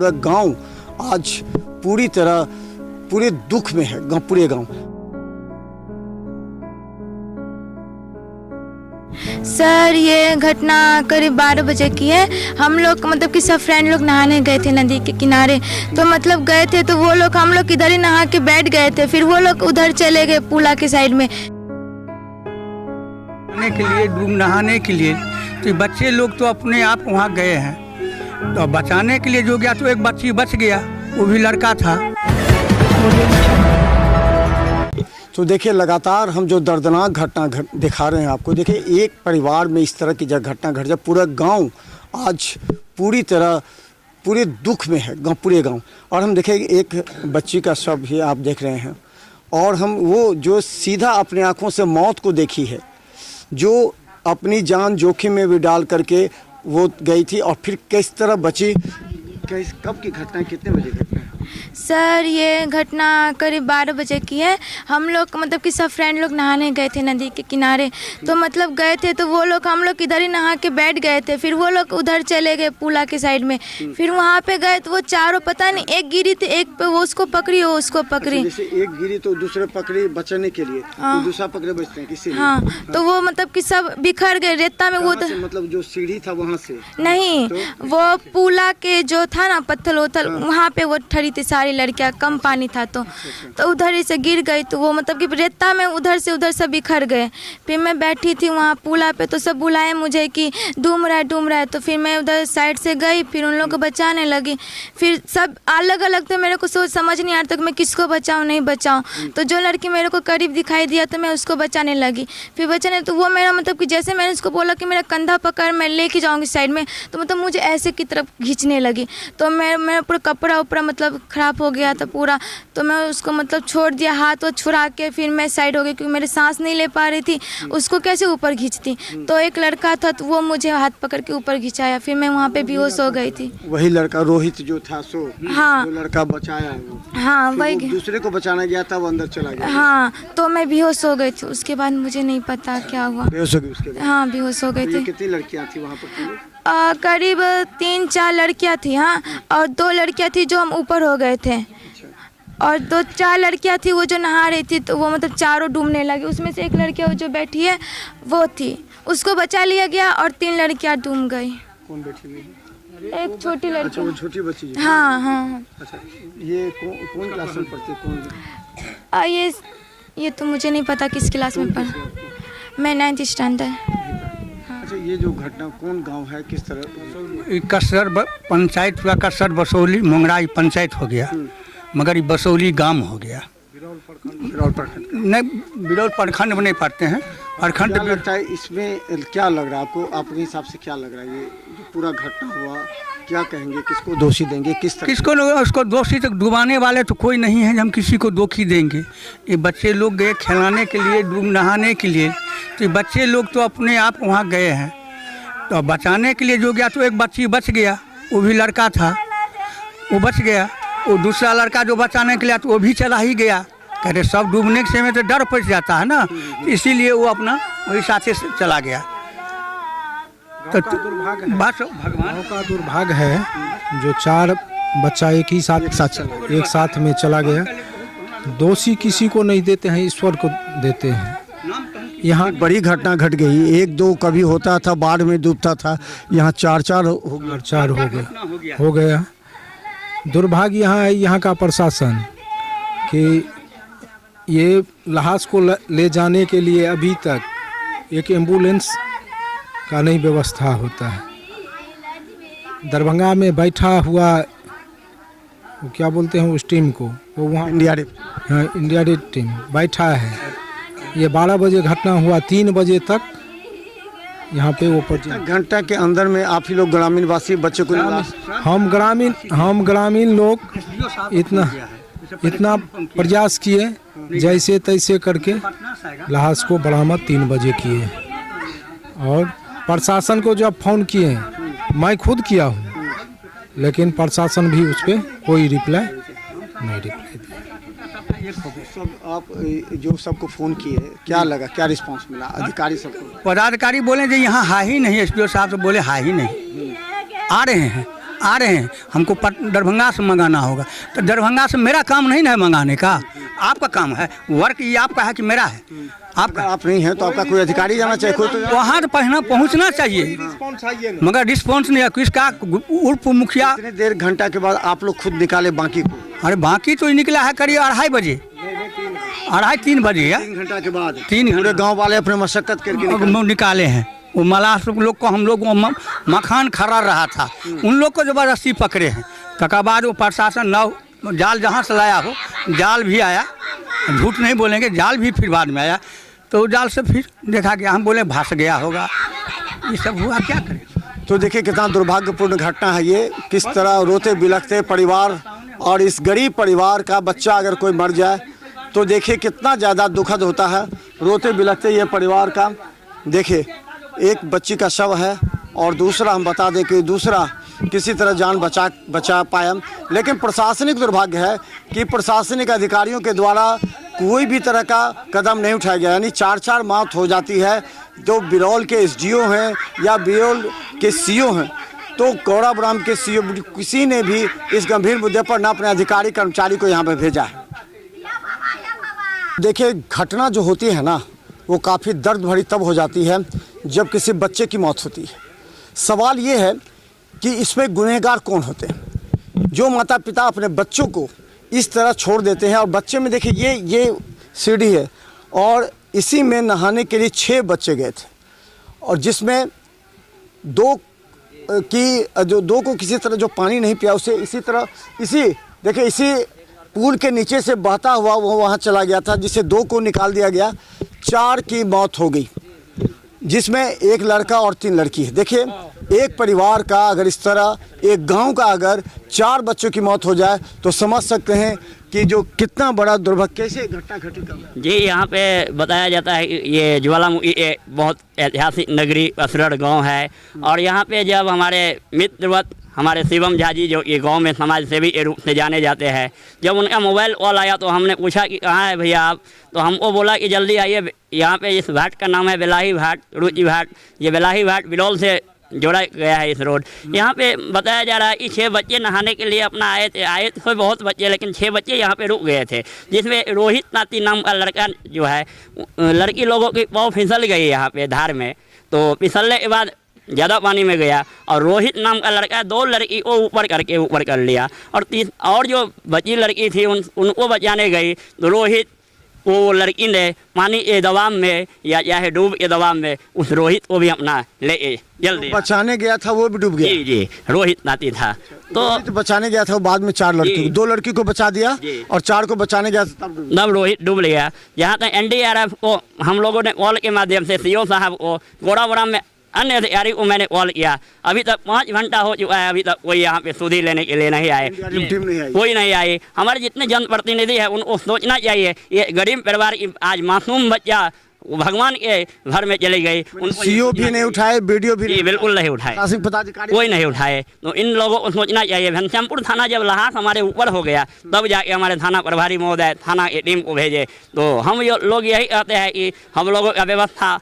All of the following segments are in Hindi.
पूरा गांव आज पूरी तरह पूरे दुख में है, पूरे गांव। सर, ये घटना करीब 12 बजे की है। हम लोग मतलब कि सब फ्रेंड लोग नहाने गए थे नदी के किनारे। तो मतलब गए थे तो वो लोग हम लोग इधर ही नहा के बैठ गए थे, फिर वो लोग उधर चले गए पुला के साइड में नहाने के लिए। तो बच्चे लोग तो अपने आप वहाँ गए हैं, तो बचाने के लिए जो गया तो एक बच्ची बच गया, वो भी लड़का था। तो देखिए लगातार हम जो दर्दनाक घटना दिखा रहे हैं आपको। देखिए एक परिवार में इस तरह की जब घटना घट जाए, पूरा गांव आज पूरी तरह पूरे दुख में है, पूरे गांव। और हम देखें एक बच्ची का शव भी आप देख रहे हैं, और हम वो जो सीधा अपने आँखों से मौत को देखी है, जो अपनी जान जोखिम में भी डाल करके वो गई थी और फिर किस तरह बची। कब की घटना है, कितने बजे घटना है? सर, ये घटना करीब 12 बजे की है। हम लोग मतलब कि सब फ्रेंड लोग नहाने गए थे नदी के किनारे। तो मतलब गए थे तो वो लोग हम लोग इधर ही नहा के बैठ गए थे, फिर वो लोग उधर चले गए पुला के साइड में। फिर वहाँ पे गए तो वो चारों पता नहीं, एक गिरी थी, एक पे वो उसको पकड़ी, वो उसको पकड़ी। जैसे एक गिरी तो दूसरे पकड़ी बचाने के लिए, तो दूसरा पकड़े बचते हैं किसी। हाँ, तो वो मतलब कि सब बिखर गए रेता में। वो मतलब जो सीढ़ी था वहाँ से नहीं, वो पुला के जो था ना पत्थर उथल, वहाँ पे वो ठहरी थी सारी लड़कियाँ, कम पानी था तो उधर ही से गिर गई। तो वो मतलब कि रेता में उधर से उधर सब बिखर गए। फिर मैं बैठी थी वहाँ पुला पे, तो सब बुलाए मुझे कि डूब रहा है। तो फिर मैं उधर साइड से गई, फिर उन लोगों को बचाने लगी। फिर सब अलग अलग थे, मेरे को सोच समझ नहीं आ रहा था कि मैं किसको बचाऊँ नहीं बचाऊँ। तो जो लड़की मेरे को करीब दिखाई दिया तो मैं उसको बचाने लगी। फिर बचाने तो वो मेरा मतलब कि जैसे मैंने उसको बोला कि मेरा कंधा पकड़, मैं लेके जाऊँगी साइड में, तो मतलब मुझे ऐसे की तरफ खींचने लगी। तो मेरा पूरा कपड़ा उपड़ा मतलब ख़राब हो गया था पूरा। तो मैं उसको मतलब छोड़ दिया, हाथ वो छुड़ा के फिर मैं साइड हो गई, क्योंकि मेरे सांस नहीं ले पा रही थी, उसको कैसे ऊपर खींचती। तो एक लड़का था तो वो मुझे हाथ पकड़ के ऊपर खिंचाया, फिर मैं वहाँ पे बेहोश हो गई थी। वही लड़का रोहित जो था, सो हाँ, जो लड़का बचाया वो। हाँ, वही दूसरे को बचाना गया था, वो अंदर चला गया। हाँ, तो मैं बेहोश हो गई थी। उसके बाद मुझे नहीं पता क्या हुआ। बेहोश हो गई उसके बाद? हाँ, बेहोश हो गई थी। कितनी लड़कियाँ थी वहाँ पर? करीब 3-4 लड़कियाँ थी। हाँ, और 2 लड़कियाँ थी जो हम ऊपर हो गए थे, और 2-4 लड़कियाँ थी वो जो नहा रही थी, तो वो मतलब चारों डूबने लगी। उसमें से एक लड़कियाँ जो बैठी है वो थी, उसको बचा लिया गया, और 3 लड़कियाँ डूब गई। कौन बैठी हुई? एक छोटी लड़की। अच्छा, वो छोटी बच्ची। हाँ हाँ। अच्छा, ये कौन क्लास में पढ़ती है? कौन? ये तो मुझे नहीं पता किस क्लास में पढ़। मैं 9th स्टैंडर्ड। अच्छा, ये जो घटना कौन गांव है, किस तरह? कसर पंचायत का कसर बसौली मोंगराई पंचायत हो गया, मगर ये बसौली गांव हो गया। बिरौल प्रखंड नहीं, बिरौल प्रखंड में नहीं पढ़ते हैं, प्रखंड। क्या लगता है इसमें, क्या लग रहा है आपको? आपके हिसाब से क्या लग रहा है? ये जो पूरा घटना हुआ, क्या कहेंगे, किसको दोषी देंगे, किसको उसको दोषी? तक डुबाने वाले तो कोई नहीं है, हम किसी को दोषी देंगे। ये बच्चे लोग गए खिलाने के लिए, नहाने के लिए। तो बच्चे लोग तो अपने आप वहाँ गए हैं, तो बचाने के लिए जो गया तो एक बच्ची बच गया, वो भी लड़का था, वो बच गया। वो दूसरा लड़का जो बचाने के लिए तो वो भी चला ही गया। कहते सब डूबने के समय तो डर पड़ जाता है ना, इसीलिए वो अपना वही साथी से चला गया। तो भगवान का दुर्भाग्य है जो 4 बच्चा एक साथ में चला गया। दोषी किसी को नहीं देते हैं, ईश्वर को देते हैं। यहाँ बड़ी घटना घट गई। 1-2 कभी होता था, बाढ़ में डूबता था, यहाँ 4 हो गया। दुर्भाग्य यहाँ है यहाँ का प्रशासन कि ये लाश को ले जाने के लिए अभी तक एक एम्बुलेंस का नहीं व्यवस्था होता है। दरभंगा में बैठा हुआ, वो क्या बोलते हैं उस टीम को, वो वहाँ इंडिया टीम बैठा है। ये 12 बजे घटना हुआ, 3 बजे तक यहाँ पे वो घंटा के अंदर में आप ही लोग ग्रामीण वासी बच्चे को हम ग्रामीण लोग इतना प्रयास किए, जैसे तैसे करके लाश को बरामद 3 बजे किए। और प्रशासन को जब फ़ोन किए, मैं खुद किया हूँ, लेकिन प्रशासन भी उस पर कोई रिप्लाई नहीं दिया। सब आप जो सबको फ़ोन किए, क्या लगा, क्या रिस्पांस मिला अधिकारी सबको? पदाधिकारी बोले जो यहाँ है ही नहीं, SPO साहब तो बोले है ही नहीं, आ रहे हैं। आ रहे हैं, हमको दरभंगा से मंगाना होगा, तो दरभंगा से मेरा काम नहीं ना है मंगाने का, आपका काम है, वर्क ये आपका है कि मेरा है? आपका। आप नहीं है तो आपका कोई अधिकारी जाना चाहिए, कोई तो वहाँ तो पहुँचना चाहिए, मगर रिस्पॉन्स नहीं है किसका। उर्फ मुखिया कितने देर घंटा के बाद आप लोग खुद निकाले बाकी को? अरे बाकी तो निकला है करीब 2:30 बजे, 2:30-3 बजे है, 3 घंटा के बाद 3 पूरे गांव वाले अपने मशक्कत करके निकाले हैं। वो मलाह लोग को हम लोग मखान खड़ा रहा था, उन लोग को ज़बरदस्ती पकड़े हैं। तक बाद वो प्रशासन नाव जाल जहाँ से लाया हो, जाल भी आया, झूठ नहीं बोलेंगे, जाल भी फिर बाद में आया, तो जाल से फिर देखा गया, हम बोले भास गया होगा, ये सब हुआ, क्या करें। तो देखिए कितना दुर्भाग्यपूर्ण घटना है ये, किस तरह रोते बिलखते परिवार, और इस गरीब परिवार का बच्चा अगर कोई मर जाए तो देखिए कितना ज़्यादा दुखद होता है, रोते बिलखते ये परिवार का। देखिए एक बच्ची का शव है और दूसरा, हम बता दें कि दूसरा किसी तरह जान बचा पाया, लेकिन प्रशासनिक दुर्भाग्य है कि प्रशासनिक अधिकारियों के द्वारा कोई भी तरह का कदम नहीं उठाया गया। यानी 4-4 मौत हो जाती है, जो बिरौल के एसडीओ हैं या बिरौल के सीओ हैं, तो गौड़ाबुराम के सीओ किसी ने भी इस गंभीर मुद्दे पर न अपने अधिकारी कर्मचारी को यहाँ पर भेजा है। देखिए घटना जो होती है ना, वो काफ़ी दर्द भरी तब हो जाती है जब किसी बच्चे की मौत होती है। सवाल ये है कि इसमें गुनहगार कौन होते हैं? जो माता पिता अपने बच्चों को इस तरह छोड़ देते हैं। और बच्चे में देखिए ये सीढ़ी है और इसी में नहाने के लिए 6 बच्चे गए थे, और जिसमें 2 को किसी तरह जो पानी नहीं पिया उसे इसी तरह इसी पुल के नीचे से बहता हुआ वो वहाँ चला गया था, जिसे 2 को निकाल दिया गया। 4 की मौत हो गई, जिसमें 1 लड़का और 3 लड़की है। देखिए एक परिवार का अगर इस तरह, एक गांव का अगर 4 बच्चों की मौत हो जाए तो समझ सकते हैं कि जो कितना बड़ा दुर्भाग्य, कैसे घटना घटी कर। जी यहाँ पे बताया जाता है कि ये ज्वालामुखी एक बहुत ऐतिहासिक नगरी असरड़ गांव है, और यहाँ पे जब हमारे मित्रवत हमारे शिवम झा जी जो ये गांव में समाज सेवी के रूप से जाने जाते हैं, जब उनका मोबाइल कॉल आया तो हमने पूछा कि कहाँ है भैया आप, तो हमको बोला कि जल्दी आइए, यहाँ पे इस घाट का नाम है बेलाही घाट, रुचि घाट। ये बेलाही घाट बिरौल से जोड़ा गया है इस रोड। यहाँ पे बताया जा रहा है कि 6 बच्चे नहाने के लिए अपना आए थे बहुत बच्चे, लेकिन 6 बच्चे यहाँ पे रुक गए थे, जिसमें रोहित नाती नाम का लड़का जो है, लड़की लोगों की पाँव फिसल गई यहाँ पे धार में, तो फिसलने के बाद ज़्यादा पानी में गया, और रोहित नाम का लड़का 2 लड़की को ऊपर कर लिया, और जो बची लड़की थी उनको बचाने गई, तो रोहित वो लड़की ने पानी के दबाव में या चाहे डूब के दबाव में उस रोहित को भी अपना ले जल्दी बचाने गया था, वो भी डूब गया। जी रोहित नाती था, तो बचाने गया था, वो बाद में 4 लड़की, 2 लड़की को बचा दिया और 4 को बचाने गया तब रोहित डूब गया। जहाँ तक NDRF को हम लोगों ने कॉल के माध्यम से CO साहब को, गौड़ाबुराम में अन्य अधिकारी को मैंने कॉल किया, अभी तक 5 घंटा हो चुका है, अभी तक कोई यहाँ पे सुधी लेने के लिए नहीं आए, कोई नहीं आई। हमारे जितने जनप्रतिनिधि हैं उनको सोचना चाहिए, ये गरीब परिवार की आज मासूम बच्चा भगवान के घर में चली गई, CO भी नहीं उठाए, वीडियो भी बिल्कुल नहीं उठाए, कोई नहीं उठाए। तो इन लोगों को सोचना चाहिए। घनश्यामपुर थाना जब लहास हमारे ऊपर हो गया तब जाके हमारे थाना प्रभारी महोदय थाना की टीम को भेजे, तो हम लोग यही कहते हैं कि हम लोगों का व्यवस्था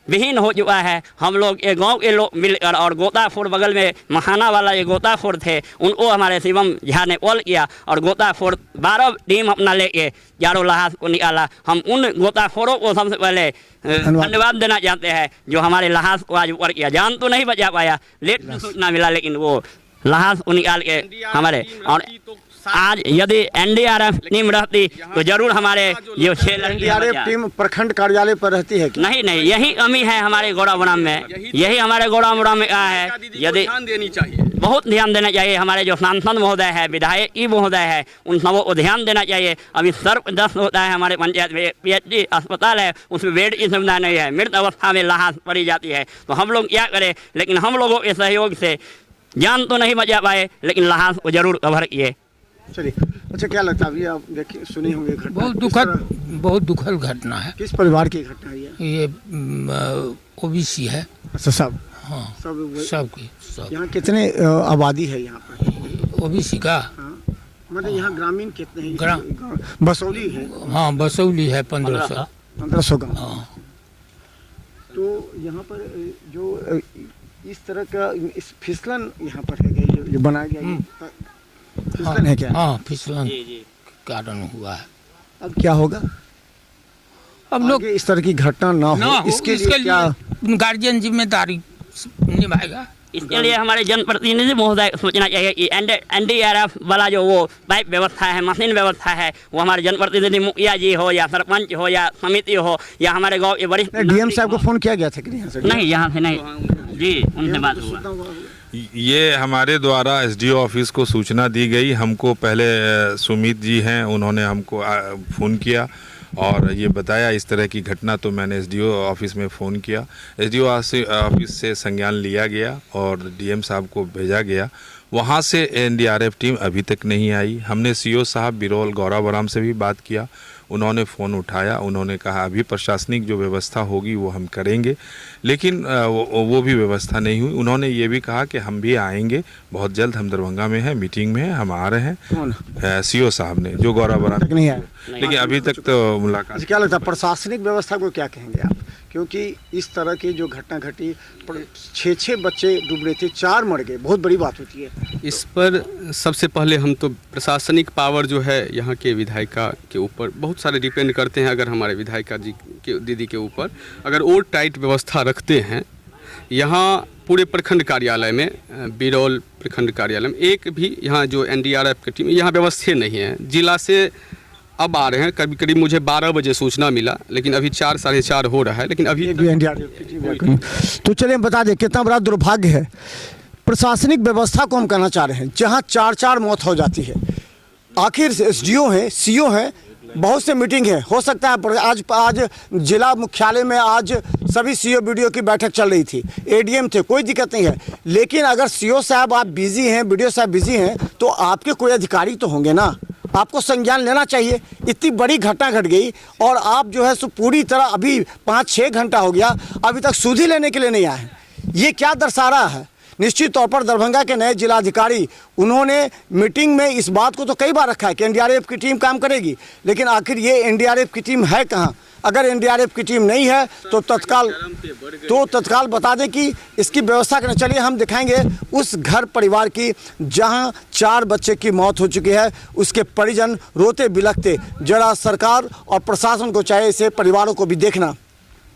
विहीन हो चुका है। हम लोग ये गांव के लोग मिलकर, और गोताखोर बगल में महाना वाला ये गोताखोर थे, उनको हमारे शिवम झा ने कॉल किया और गोताखोर 12 टीम अपना लेके चारों लहास को निकाला। हम उन गोताखोरों को सबसे पहले धन्यवाद देना चाहते हैं जो हमारे लहास को आज ऊपर किया। जान तो नहीं बचा पाया, लेट में सूचना मिला, लेकिन वो लहास को निकाल के हमारे, और आज यदि NDRF टीम रहती तो जरूर हमारे जो 6 NDRF टीम प्रखंड कार्यालय पर रहती है क्या? नहीं, यही कमी है हमारे गौड़ाबुराम में, यही हमारे गौड़ाबुराम में कहा है, यदि बहुत ध्यान देना चाहिए। हमारे जो सांसद महोदय है, विधायक महोदय है, उन सबों को ध्यान देना चाहिए। अभी सर्पदस्त होता है हमारे पंचायत में, PHD अस्पताल है, उसमें बेड की सुविधा नहीं है, मृत अवस्था में लाश पड़ी जाती है, तो हम लोग क्या करें। लेकिन हम लोगों के सहयोग से जान तो नहीं बचा पाए, लेकिन लाश को जरूर कवर किए। चलिए, अच्छा क्या लगता है अभी आप देखिए सुनी होंगे घटना, बहुत दुखद घटना है। किस परिवार की घटना है ये OBC है। अच्छा सब, हाँ सब की सब। यहाँ कितने आबादी है यहाँ पर OBC का? मतलब यहाँ ग्रामीण कितने हैं? बसौली है। हाँ बसौली है 1500 गाँव। तो यहाँ पर जो इस तरह का इस फिसलन यहाँ पर है क्या, ये बनाया गया ये फिसलन है क्या? हाँ, फिसलन कारण हुआ है। अब क्या होगा? अब लोग आगे इस तरह की घटना ना हो इसके लिए क्या गार्जियन जिम्मेदारी निभाएगा। इसके लिए हमारे जनप्रतिनिधि महोदय सोचना चाहिए कि NDRF वाला जो वो पाइप व्यवस्था है, मशीन व्यवस्था है, वो हमारे जनप्रतिनिधि मुखिया जी हो या सरपंच हो या समिति हो या हमारे गांव के वरिष्ठ डीएम साहब को फोन किया गया था कि यहाँ से? नहीं, यहाँ से नहीं जी, उनसे बात हुआ। ये हमारे द्वारा SDO ऑफिस को सूचना दी गई। हमको पहले सुमित जी हैं, उन्होंने हमको फ़ोन किया और ये बताया इस तरह की घटना, तो मैंने SDO ऑफिस में फ़ोन किया। SDO ऑफिस से संज्ञान लिया गया और DM साहब को भेजा गया। वहाँ से NDRF टीम अभी तक नहीं आई। हमने CO साहब बिरोल गौराबराम से भी बात किया, उन्होंने फ़ोन उठाया, उन्होंने कहा अभी प्रशासनिक जो व्यवस्था होगी वो हम करेंगे, लेकिन वो भी व्यवस्था नहीं हुई। उन्होंने ये भी कहा कि हम भी आएंगे बहुत जल्द, हम दरभंगा में हैं, मीटिंग में हैं, हम आ रहे हैं। CO साहब ने जो गौराबराम नहीं आए, लेकिन अभी तक तो मुलाकात। क्या लगता है प्रशासनिक व्यवस्था को क्या कहेंगे आप? क्योंकि इस तरह की जो घटना घटी, 6 बच्चे डूब रहे थे, 4 मर गए, बहुत बड़ी बात होती है। इस पर सबसे पहले हम तो प्रशासनिक पावर जो है यहाँ के विधायिका के ऊपर बहुत सारे डिपेंड करते हैं। अगर हमारे विधायिका जी के दीदी के ऊपर अगर और टाइट व्यवस्था रखते हैं, यहाँ पूरे प्रखंड कार्यालय में, बिरौल प्रखंड कार्यालय में एक भी यहाँ जो NDRF की टीम यहाँ व्यवस्था नहीं है। जिला से अब आ रहे हैं, करीब करीब मुझे 12 बजे सूचना मिला, लेकिन अभी 4 साढ़े 4 हो रहा है, लेकिन अभी तो चलिए बता दें कितना बड़ा दुर्भाग्य है। प्रशासनिक व्यवस्था को हम कहना चाह रहे हैं, जहां 4 मौत हो जाती है। आखिर SDO है, CO है, बहुत से मीटिंग है, हो सकता है आज जिला मुख्यालय में आज सभी CO BDO की बैठक चल रही थी, ADM थे, कोई दिक्कत नहीं है। लेकिन अगर CO साहब आप बिजी हैं, BDO साहब बिजी हैं, तो आपके कोई अधिकारी तो होंगे ना, आपको संज्ञान लेना चाहिए। इतनी बड़ी घटना घट गई और आप जो है सो पूरी तरह अभी 5-6 घंटा हो गया, अभी तक सुधि लेने के लिए नहीं आए। ये क्या दर्शा रहा है? निश्चित तौर पर दरभंगा के नए जिलाधिकारी, उन्होंने मीटिंग में इस बात को तो कई बार रखा है कि NDRF की टीम काम करेगी, लेकिन आखिर ये NDRF की टीम है कहाँ? अगर NDRF की टीम नहीं है तो तत्काल बता दें कि इसकी व्यवस्था करना। चलिए हम दिखाएंगे उस घर परिवार की जहां 4 बच्चे की मौत हो चुकी है, उसके परिजन रोते बिलखते। जरा सरकार और प्रशासन को चाहिए इसे परिवारों को भी देखना।